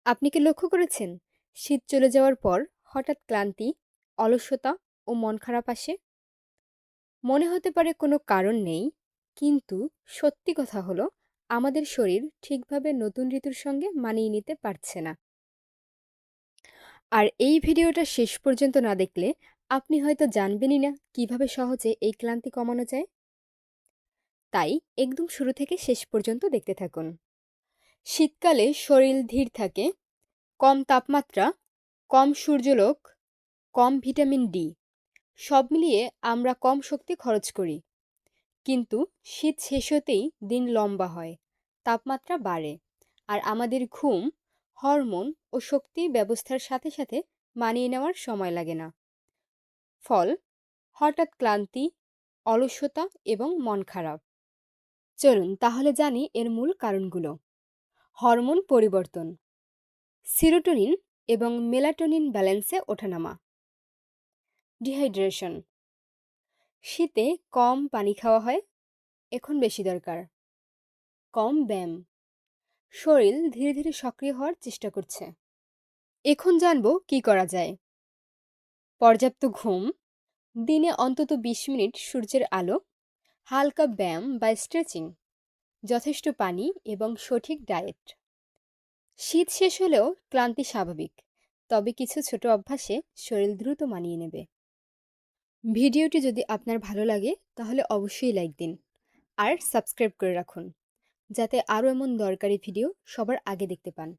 আপনি কি লক্ষ্য করেছেন শীত চলে যাওয়ার পর হঠাৎ ক্লান্তি, অলসতা ও মন খারাপ আসে? মনে হতে পারে কোনো কারণ নেই, কিন্তু সত্যি কথা হলো আমাদের শরীর ঠিকভাবে নতুন ঋতুর সঙ্গে মানিয়ে নিতে পারছে না। আর এই ভিডিওটা শেষ পর্যন্ত না দেখলে আপনি হয়তো জানবেনই না কিভাবে সহজে এই ক্লান্তি কমানো যায়। তাই একদম শুরু থেকে শেষ পর্যন্ত দেখতে থাকুন। শীতকালে শরীর ধীর থাকে, কম তাপমাত্রা, কম সূর্যালোক, কম ভিটামিন ডি, সব মিলিয়ে আমরা কম শক্তি খরচ করি। কিন্তু শীত শেষ হতেই দিন লম্বা হয়, তাপমাত্রা বাড়ে, আর আমাদের ঘুম, হরমোন ও শক্তি ব্যবস্থার সাথে সাথে মানিয়ে নেওয়ার সময় লাগে না। ফল: হঠাৎ ক্লান্তি, অলসতা এবং মন খারাপ। চলুন তাহলে জানি এর মূল কারণগুলো। হরমোন পরিবর্তন, সিরোটোনিন এবং মেলাটোনিন ব্যালেন্সে ওঠানামা। ডিহাইড্রেশন, শীতে কম পানি খাওয়া হয়, এখন বেশি দরকার। কম ব্যায়াম, শরীর ধীরে ধীরে সক্রিয় হওয়ার চেষ্টা করছে। এখন জানবো কি করা যায়। পর্যাপ্ত ঘুম, দিনে অন্তত 20 মিনিট সূর্যের আলো, হালকা ব্যায়াম বা স্ট্রেচিং, যথেষ্ট পানি এবং সঠিক ডায়েট। শীত শেষ হলেও ক্লান্তি স্বাভাবিক, তবে কিছু ছোট অভ্যাসে শরীর দ্রুত মানিয়ে নেবে। ভিডিওটি যদি আপনার ভালো লাগে তাহলে অবশ্যই লাইক দিন আর সাবস্ক্রাইব করে রাখুন, যাতে আরও এমন দরকারি ভিডিও সবার আগে দেখতে পান।